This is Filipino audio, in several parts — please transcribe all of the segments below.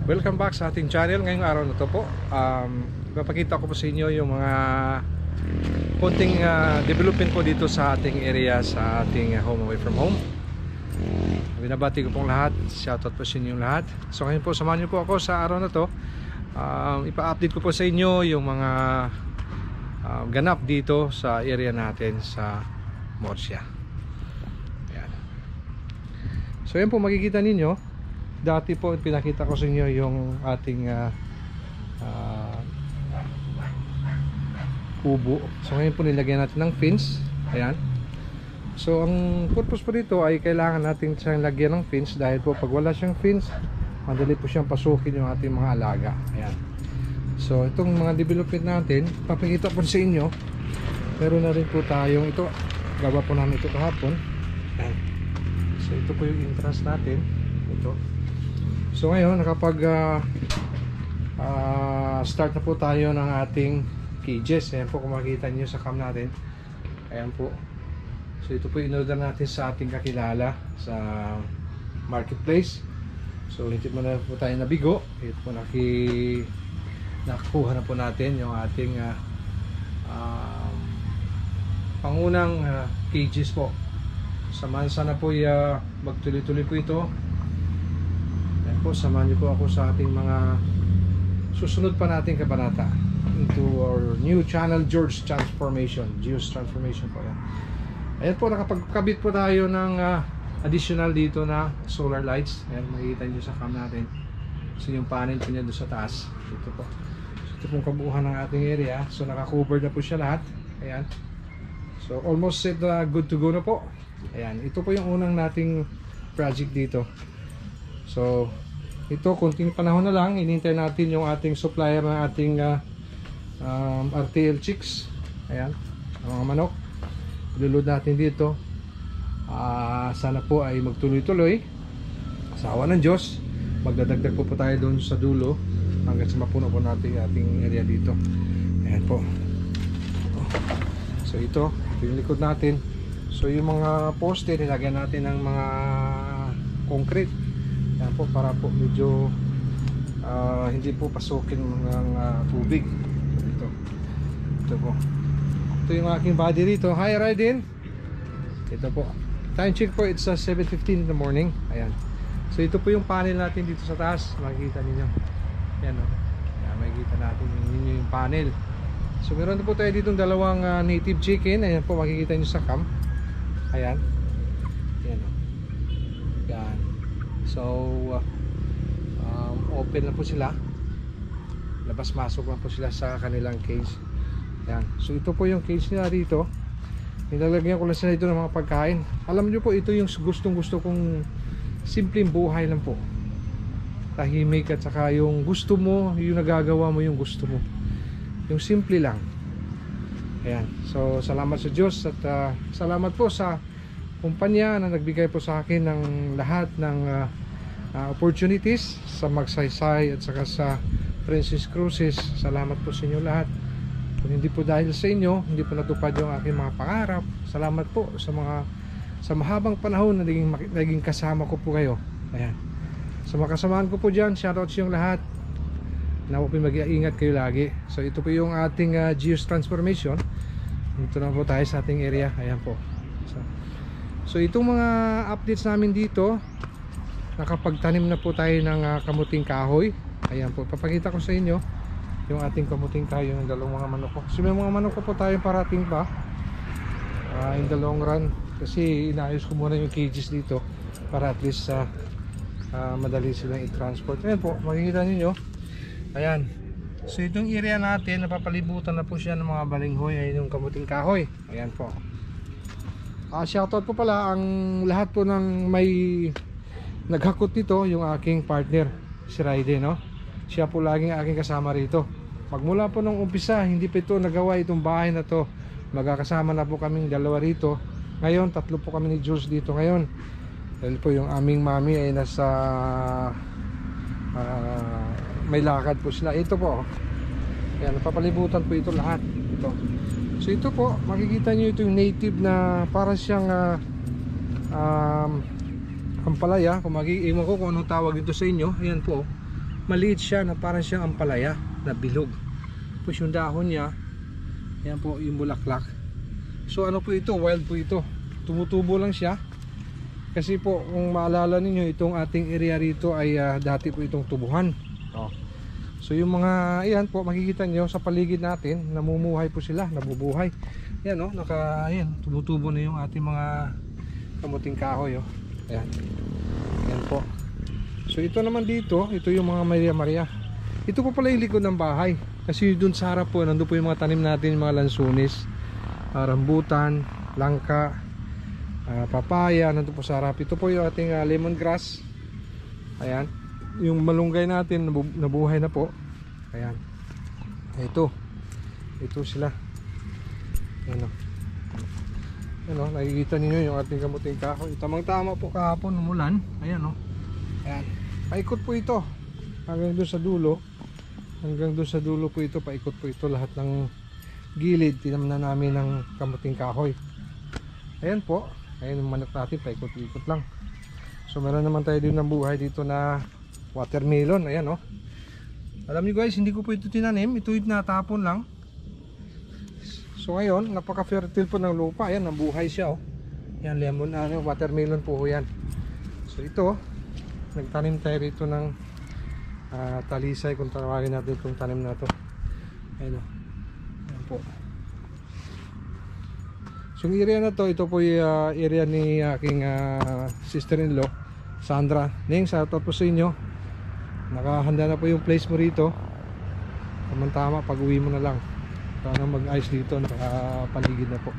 Welcome back sa ating channel. Ngayong araw na to po, ipapakita ko po sa inyo yung mga konting development po dito sa ating area, sa ating home away from home. Binabati ko pong lahat, shoutout po sa inyo lahat. So ngayon po, samahan niyo po ako sa araw na to. Ipa-update ko po sa inyo yung mga ganap dito sa area natin sa Murcia. Ayan. So yan po, makikita ninyo. Dati po pinakita ko sa inyo yung ating kubo. So ngayon po nilagyan natin ng fence. Ayan. So ang purpose po dito ay kailangan natin siyang lagyan ng fence, dahil po pag wala siyang fence, madali po siyang pasukin yung ating mga alaga. Ayan. So itong mga development natin, papakita po sa inyo. Meron na rin po tayong ito. Gawa po namin ito kahapon. Ayan. So ito po yung entrance natin. Ito. So ngayon nakapag start na po tayo ng ating cages. Ayan po, kung makikita nyo sa cam natin. Ayan po. So ito po in-order natin sa ating kakilala sa marketplace. So hindi mo na po tayo nabigo. Ito po nakakuha na po natin yung ating pangunang cages po. Samahan sana po magtuloy-tuloy po ito. Po, samahan niyo po ako sa ating mga susunod pa nating kabanata into our new channel, George Transformation. Po yan. Ayan po, nakapagkabit po tayo ng additional dito na solar lights. Ayan, makikita niyo sa cam natin. So yung panel po niya doon sa taas. Ito po. So, ito pong kabuuan ng ating area. So naka-cover na po siya lahat. Ayan. So almost set, good to go na po. Ayan, ito po yung unang nating project dito. So ito, kunting panahon na lang, inintay natin yung ating supplier ng ating RTL chicks. Ayan, ang mga manok. Ilulod natin dito. Sana po ay magtuloy-tuloy. Sa awa ng Diyos, magdadagdag po tayo doon sa dulo hanggang sa mapuno po natin yung ating area dito. Ayan po. So ito yung likod natin. So yung mga poste, nilagyan natin ng mga concrete. Yan po, para po medyo hindi po pasukin ng tubig. Ito po. Ito yung aking body rito. Hi Raiden. Ito po. Time check po, it's 7:15 in the morning. Ayan. So ito po yung panel natin dito sa taas. Makikita niyo. Yan o. Ayan, makikita natin yung panel. So meron po tayo ditong dalawang native chicken. Ayan po, makikita niyo sa cam. Ayan. Yan o. Yan. So open na po sila, labas-masok lang po sila sa kanilang cage. Yan. So ito po yung cage nila dito. Nilalagyan ko lang sila dito ng mga pagkain. Alam nyo po, ito yung gustong-gusto kong simpleng buhay lang po, tahimik, at saka yung gusto mo, yung nagagawa mo yung gusto mo, yung simple lang. Ayan. So salamat sa Diyos, at salamat po sa kumpanya na nagbigay po sa akin ng lahat ng opportunities sa Magsaysay at saka sa Princess Cruises. Salamat po sa inyo lahat. Kung hindi po dahil sa inyo, hindi po natupad yung aking mga pangarap. Salamat po sa mahabang panahon na naging kasama ko po kayo. Ayan. Sa mga kasamahan ko po dyan, shoutout sa inyong lahat. Na po mag-iingat kayo lagi. So ito po yung ating Geos Transformation. Dito na po tayo sa ating area. Ayan po. So itong mga updates namin dito, nakapagtanim na po tayo ng kamuting kahoy. Ayan po, papakita ko sa inyo yung ating kamuting kahoy, yung dalawang mga manok ko. So may mga manok ko po tayong parating pa in the long run, kasi inaayos ko muna yung cages dito para at least madali silang i-transport. Ayan po, makikita niyo. Ayan. So itong area natin, napapalibutan na po siya ng mga balinghoy. Ayan yung kamuting kahoy. Ayan po. Shoutout po pala ang lahat po ng may naghakot nito, yung aking partner si Raiden, no? Siya po laging aking kasama rito. Magmula po nung umpisa, hindi pa ito nagawa itong bahay na to. Magkakasama na po kaming dalawa rito. Ngayon, tatlo po kami ni Jules dito ngayon. Dahil po yung aming mami ay nasa may lakad po sila. Ito po. Ayan, napapalibutan po ito lahat. Ito. So ito po, makikita nyo ito yung native na para siyang ampalaya. Kung iwan ko kung anong tawag dito sa inyo. Ayan po. maliit siya na parang siyang ampalaya na bilog. Tapos yung dahon niya, yan po yung bulaklak. So ano po ito, wild po ito. Tumutubo lang siya. Kasi po kung maalala ninyo, itong ating area rito ay dati po itong tubuhan. So yung mga, ayan po, makikita nyo sa paligid natin, namumuhay po sila, nabubuhay. Ayan o, ayan, tumutubo na yung ating mga kamuting kahoy. Ayan. Ayan po. So ito naman dito, ito yung mga Maria. Ito po pala yung likod ng bahay. Kasi dun sa harap po, nandun po yung mga tanim natin, yung mga lansunis, rambutan, langka, papaya, nandun po sa harap. Ito po yung ating lemongrass. Ayan. Yung malunggay natin, nabuhay na po. Ayan. Ito sila. Ayan o. Ayan o, nakikita ninyo yung ating kamuting kahoy. Tamang tama po kahapon, umulan. Ayan o. Ayan. Paikot po ito hanggang doon sa dulo. Hanggang doon sa dulo po ito, paikot po ito lahat ng gilid. Tinamnan namin ng kamuting kahoy. Ayan po. Ayan yung manok natin, paikot-ikot lang. So meron naman tayo din ng buhay dito na watermelon. Ayan o. Alam niyo guys, hindi ko po ito tinanim. Ito yung natapon lang. So ngayon, napaka-fertile po ng lupa. Ayan, nabuhay siya o. Ayan, lemon, watermelon po yan. So ito, nagtanim tayo rito ng talisay, kung tawagin natin itong tanim na to. Ayan o. Ayan po. So yung area na to, ito po yung area ni aking sister-in-law, Sandra. Ning, shoutout po sa inyo. Nakahanda na po yung place mo rito. Tama, pag uwi mo na lang. Sana mag-ayos dito, nakapaligid na po.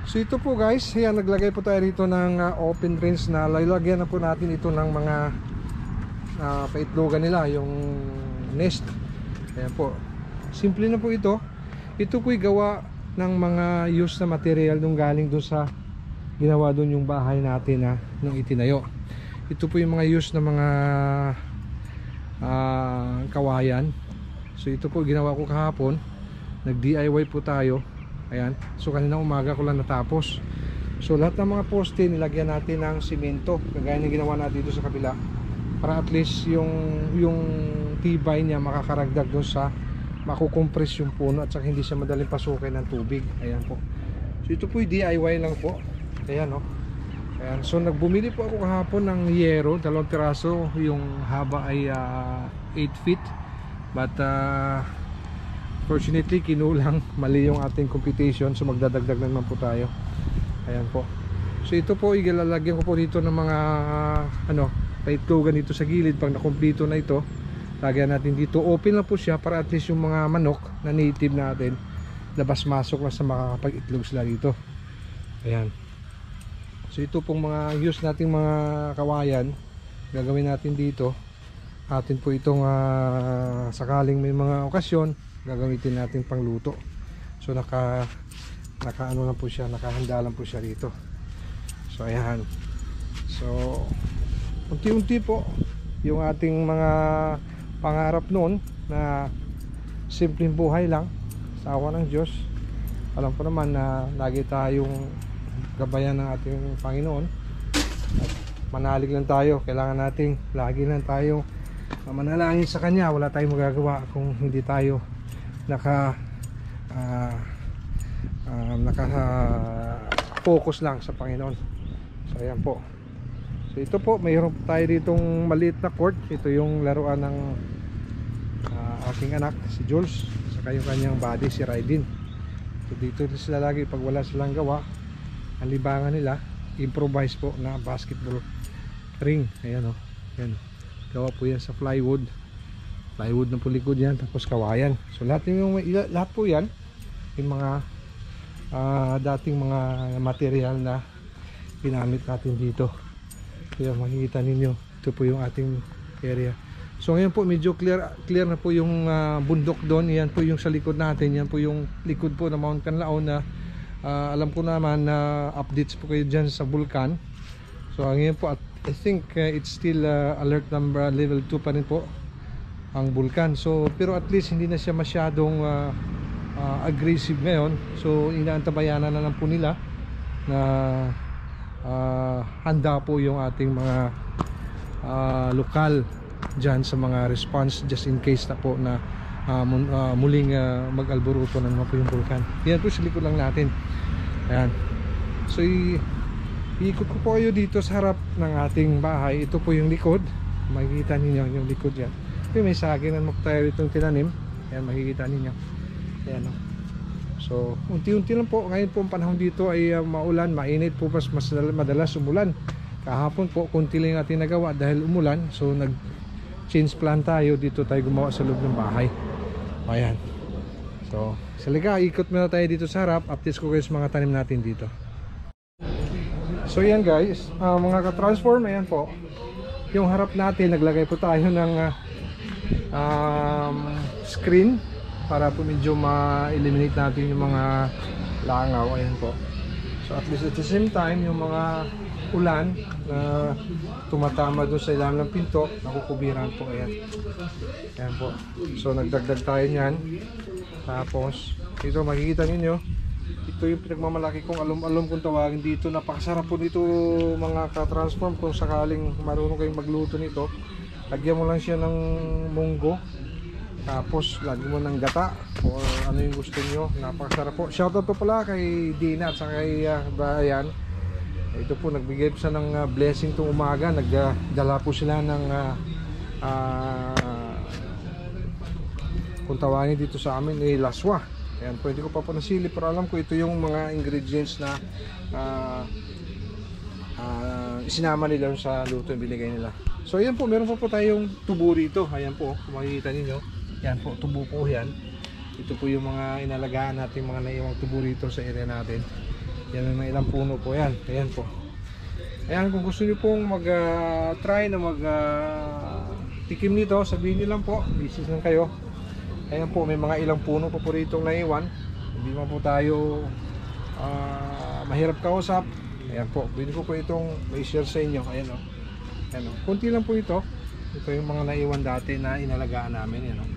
So ito po guys, ayan, naglagay po tayo rito ng open range na lalagyan na po natin ito ng mga paitlogan nila, yung nest. Ayan po, simple na po ito. Ito po'y gawa ng mga used na material nung galing doon sa ginawa doon yung bahay natin na nung itinayo. Ito po yung mga used na mga kawayan. So ito po ginawa ko kahapon, nag DIY po tayo. Ayan, so kanina umaga ko lang natapos. So lahat ng mga poste nilagyan natin ng simento, kagaya ng ginawa natin dito sa kabila, para at least yung tibay niya makakaragdag doon sa makukompress yung puno at saka hindi siya madaling pasukin ng tubig. Ayan po. So ito po yung DIY lang po. Ayan o. Ayan. So nagbumili po ako kahapon ng yero, 2 piraso. Yung haba ay 8 feet. But fortunately kinulang, mali yung ating computation. So magdadagdag naman po tayo. Ayan po. So ito po, ilalagyan ko po dito ng mga paitlogan dito sa gilid. Pag nakomplito na ito, lagyan natin dito. Open lang po siya para at least yung mga manok na native natin labas-masok lang sa makakapag-itlog sila dito. Ayan. So ito pong mga use nating mga kawayan, gagawin natin dito. Atin po itong sakaling may mga okasyon, gagamitin natin pangluto. So nakaano lang po siya, nakahanda lang po siya rito. So ayan. So unti-unti po yung ating mga pangarap noon na simpleng buhay lang sa awa ng Diyos. Alam ko naman na lagi tayong gabayan ng ating Panginoon at manalig lang tayo. Kailangan nating lagi lang tayo manalangin sa Kanya. Wala tayong magagawa kung hindi tayo focus lang sa Panginoon. So ayan po. So ito po, mayroon tayo ditong maliit na court. Ito yung laruan ng aking anak, si Jules, saka yung kanyang buddy, si Raiden. So dito sila lagi pag wala silang gawa. Ang libangan nila, improvise po na basketball ring. Ayan o. Ayan. Gawa po yan sa plywood. Plywood na po likod yan, tapos kawayan. So lahat po yan yung mga dating mga material na ginamit natin dito. Kaya makikita ninyo, ito po yung ating area. So ngayon po medyo clear na po yung bundok doon. Yan po yung sa likod natin. Yan po yung likod po ng Mount Canlaon na alam ko naman na updates po kayo dyan sa vulkan. So ngayon po I think it's still alert number level 2 pa rin po ang vulkan. So pero at least hindi na siya masyadong aggressive ngayon. So inaantabayanan na lang po nila na handa po yung ating mga lokal dyan sa mga response just in case na po na muling mag-alboruto na naman po yung vulkan. Yan po sa likod lang natin. Ayan. So iikot ko po kayo dito sa harap ng ating bahay. Ito po yung likod. Makikita ninyo yung likod yan. May saging na tayo itong tinanim. Ayan, makikita ninyo. Ayan, no? So unti-unti lang po. Ngayon po ang panahon dito ay maulan, mainit po, mas madalas umulan. Kahapon po konti lang natin nagawa dahil umulan. So nag-change plan tayo. Dito tayo gumawa sa loob ng bahay. Ayan. So salaga, ikot muna tayo dito sa harap. Updates ko kayo sa mga tanim natin dito. So yan guys, mga ka-transform, ayan po. Yung harap natin, naglagay po tayo ng screen para po medyo ma-eliminate natin yung mga langaw. Ayan po. So at least at the same time, yung mga ulan na tumatama doon sa ilalim ng pinto, nakukubiran po. Ayan. Ayan po. So nagdagdag tayo nyan. Tapos ito makikita ninyo, ito yung pinagmamalaki kong alum-alum kung tawagin dito. Napakasarap po dito mga ka-transform. Kung sakaling marunong kayong magluto nito, lagyan mo lang siya ng munggo, tapos lagyan mo ng gata o ano yung gusto nyo. Napakasarap po. Shoutout po pala kay Dina at saka kay Bayan. Ito po, nagbigay po siya ng blessing itong umaga. Nagdala po sila ng kung tawagin dito sa amin ay laswa. Ayan, pwede ko pa po nasili, pero alam ko ito yung mga ingredients na isinama nila sa luto yung binigay nila. So ayan po, meron po tayong tubo rito. Ayan po, kung makikita ninyo, yan po, tubo po yan. Ito po yung mga inalagaan natin, mga naiwang tubo rito sa area natin. Yan ang ilang puno po yan. Ayan po. Ayan, kung gusto nyo pong mag-try na tikim nito, sabihin nyo lang po, business lang kayo. Ayan po, may mga ilang puno pa po rito naiwan. Hindi man po tayo mahirap kausap. Ayan po, pwede ko po itong i-share sa inyo. Ayan o. Ayan o. Kunti lang po ito. Ito yung mga naiwan dati na inalagaan namin. Ayan o.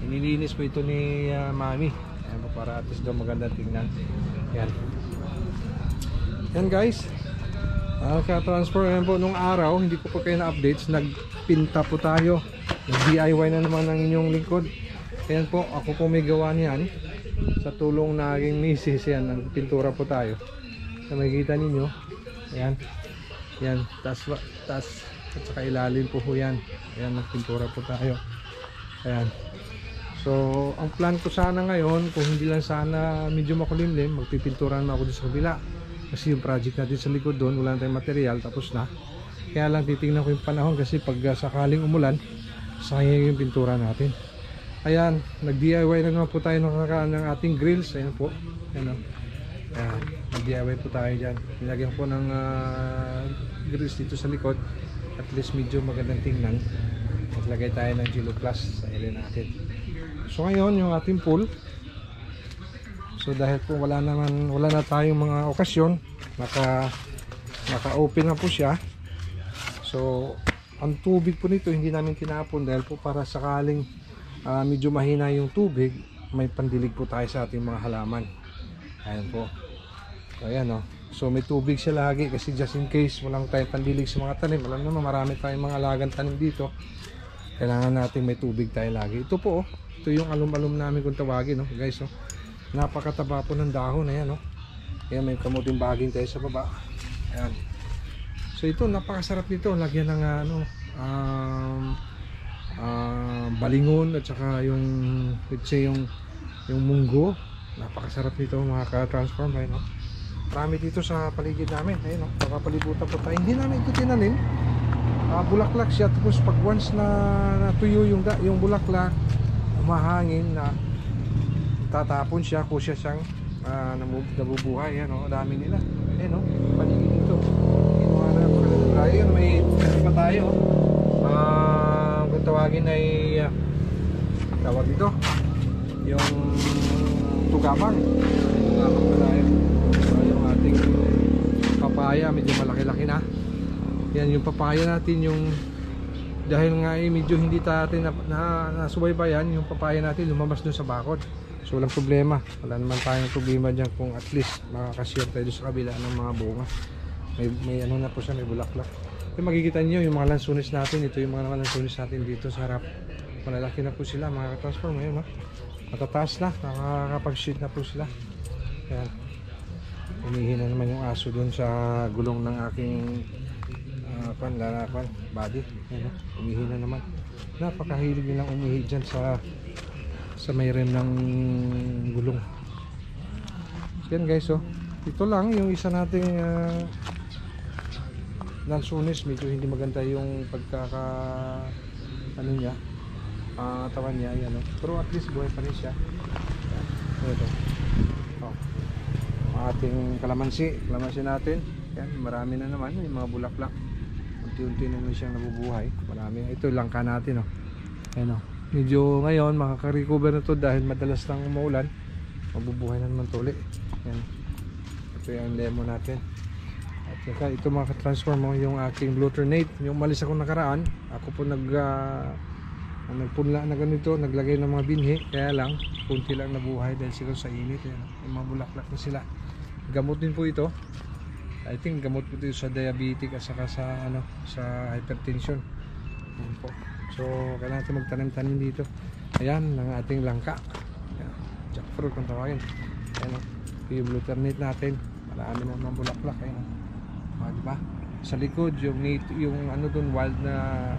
Inilinis po ito ni Mami. Ayan po, para at least daw maganda tingnan. Ayan. Ayan guys. Ka-transfer. Ayan po, nung araw, hindi ko po kayo na-updates. Nagpinta po tayo. Nag-DIY na naman ng inyong lingkod. Ayan po, ako po may gawa niyan. Sa tulong na aking misis. Ayan, nagpintura po tayo. Na makikita ninyo. Ayan. Ayan, tas at saka ilalim po yan. Ayan, nagpintura po tayo. Ayan. So, ang plan ko sana ngayon, kung hindi lang sana medyo makulimlim, magpipinturan na ako dito sa kabila. Kasi yung project natin sa likod doon, wala na tayong material, tapos na. Kaya lang titingnan ko yung panahon kasi pag sakaling umulan, sayang yung pintura natin. Ayan, nag-DIY na naman po tayo ng ating grills. Ayan po. Ayan o. Ayan, nag-DIY po tayo dyan. Nilagyan po ng grills dito sa likod. At least medyo magandang tingnan. Naglagay tayo ng Gilo Plus sa area natin. So ngayon, yung ating pool. So dahil po wala na tayong mga okasyon, naka-open na po siya. So ang tubig po nito hindi namin tinapon dahil po para sakaling medyo mahina yung tubig, may pandilig po tayo sa ating mga halaman. Ayan po. Ayan o. So may tubig siya lagi kasi just in case walang tayong pandilig sa mga tanim. Alam naman marami tayong mga alagang tanim dito. Kailangan natin may tubig tayo lagi. Ito po oh. Ito yung alum-alum namin kung tawagin oh, guys oh. Napakataba po ng dahon. Ayan oh. Ayan, may kamuting baging tayo sa baba. Ayan. So ito napakasarap nito. Lagyan ng balingon at saka yung let's say yung munggo. Napakasarap nito mga ka-transform. Ayun, no? Marami dito sa paligid namin. Ayun, no? Nakapalibutan po tayo. Hindi namin ito tinanim. Bulaklak siya. Tapos pag once na natuyo yung bulaklak, umahangin na tatapon siya, kusya siyang nabubuhay. Ayun, no? Dami nila. Ayun, no? Paligid dito. Ayun, may pa tayo. Kung tawagin ay tawag dito yung tugabang pa tayo. Yung ating papaya medyo malaki-laki na. Yan yung papaya natin, yung dahil nga medyo hindi natin nasubaybayan yung papaya natin, lumabas dun sa bakod. So walang problema, wala naman tayong problema dyan kung at least makakashare tayo sa kabila ng mga bunga. May ano na po siya, may bulaklak. Yung makikita nyo yung mga lansunis natin. Ito yung mga lansunis natin dito sa harap. Malalaki na po sila mga ka-transform. Ngayon, no? Matataas na, nakakapag-sheet na po sila. Ayan. Umihi na naman yung aso dun sa gulong ng aking body. Ayan, no? Umihi na naman. Napakahilig nilang umihi dyan sa may rem ng gulong. Yan guys, oh. Ito lang yung isa nating lansunis. Medyo hindi maganda yung ano niya, tawan niya, yan, no? Pero at least buhay pa rin siya. Ito. Oh. Ating kalamansi natin. Yan, marami na naman yung mga bulaklak. Unti-unti na naman siyang nabubuhay. Marami. Ito langka natin, oh. Ayan, oh. Medyo ngayon makaka-recover na to dahil madalas nang umuulan. Mabubuhay na naman to ulit. Yan. Ito yung lemon natin. At saka ito mga ka-transform mo yung aking glutamate. Yung umalis ako nakaraan, ako po nagpunla na ganito, naglagay ng mga binhi. Kaya lang, kunti lang nabuhay dahil siguro sa init. Yan. Yung mga bulaklak na sila. Gamot din po ito. I think gamot po ito sa diabetic at saka sa hypertension. Yan po. So kailangan natin magtanim-tanim dito. Ayan ang ating langka. Ayan, jackfruit kung tawagin. Ayan, yung glutamate natin. Marami na mga bulaklak. Ayan, diba? Sa likod yung ano dun, wild na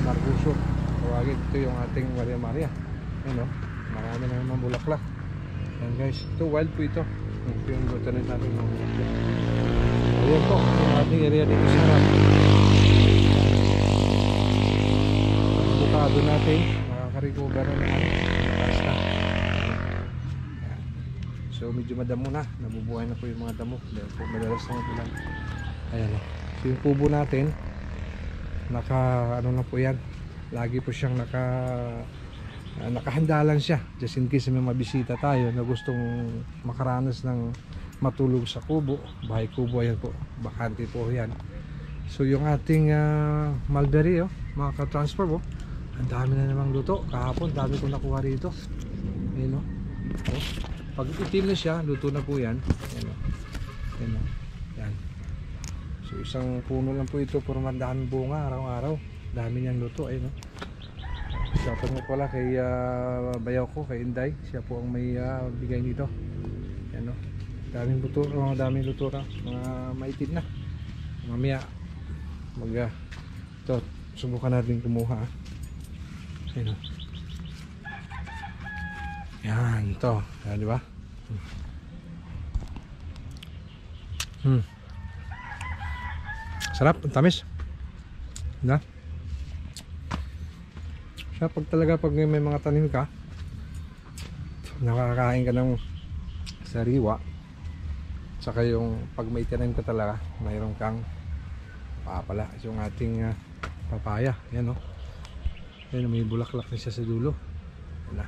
narguso. Tawagin. Ito yung ating Maria. Ayan, marami na mga bulaklak. Ayan guys, ito wild po ito. Ito yung glutamate natin. Ayan po, yung ating area dito sa harap. Avocado natin, makaka-recover na naman. Basta. So medyo madamo na, nabubuhay na po yung mga damo. Dahil po madalas na ulan. Ayan o. So yung kubo natin, ano na po yan. Lagi po siyang nakahanda lang siya. Just in case may mabisita tayo na gustong makaranas ng matulog sa kubo, bahay kubo, ayan po, bakante po yan. So yung ating mulberry, mga ka-transform, ang dami na namang luto. Kahapon dami ko nakuha rito. Ayan, pag itim na siya, luto na po yan. Ayan, yan. So isang puno lang po ito, pero madami bunga araw-araw. Dami niyang luto. Ayan, shoutout mo pala kay bayaw ko, kay Inday. Siya po ang may bigay nito. Ayan, daming luto, daming luto na, mga maitim na. Mamaya ito, subukan natin kumuha. Ayun. Yan, ito, di ba? Sarap, ang tamis. Na? Siya pag may mga tanim ka, nakakain ka ng sariwa. Saka yung pag may tinanim ka talaga, mayroon kang papala. Yung ating papaya, yan yan, may bulaklak na siya sa dulo. Yan,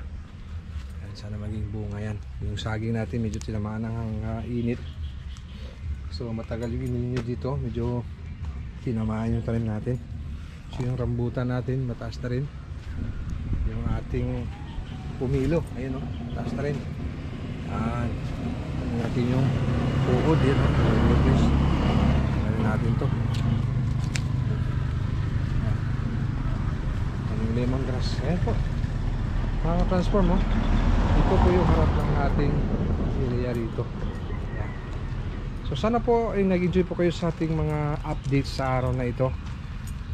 yan, sana maging bunga yan. Yung saging natin medyo tinamaan ng init. So matagal yung ininyo dito, medyo tinamaan yung tanim natin. So yung rambutan natin mataas na rin. Yung ating pumilo, ayun mataas na rin. Yan, natin yung puhod din, natin to. Yung lemongrass, ayan po, mga transform. Ito po yung harap ng ating area rito. Ayan. So sana po ay nag-enjoy po kayo sa ating mga updates sa araw na ito.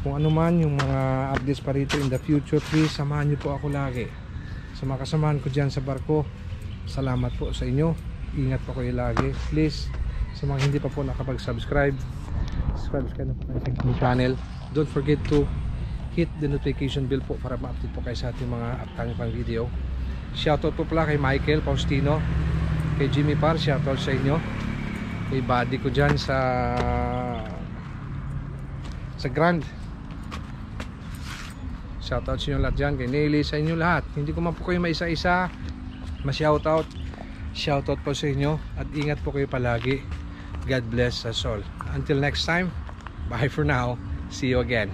Kung ano man yung mga updates pa rito in the future, please samahan nyo po ako lagi sa mga kasamahan ko dyan sa barko. Salamat po sa inyo. Ingat po kayo lagi. Please, sa mga hindi pa po nakapag-subscribe, subscribe na po sa aking channel. Don't forget to hit the notification bell po para ma-update po kayo sa ating mga upcoming pang video. Shoutout po pala kay Michael Faustino, kay Jimmy Par, shoutout sa inyo. Kay buddy ko dyan sa Grand, shoutout sa inyo lahat dyan. Kay Nelly, sa inyo lahat. Hindi ko man po kayo maisa-isa ma-shoutout. Shoutout po sa inyo at ingat po kayo palagi. God bless us all. Until next time, bye for now. See you again.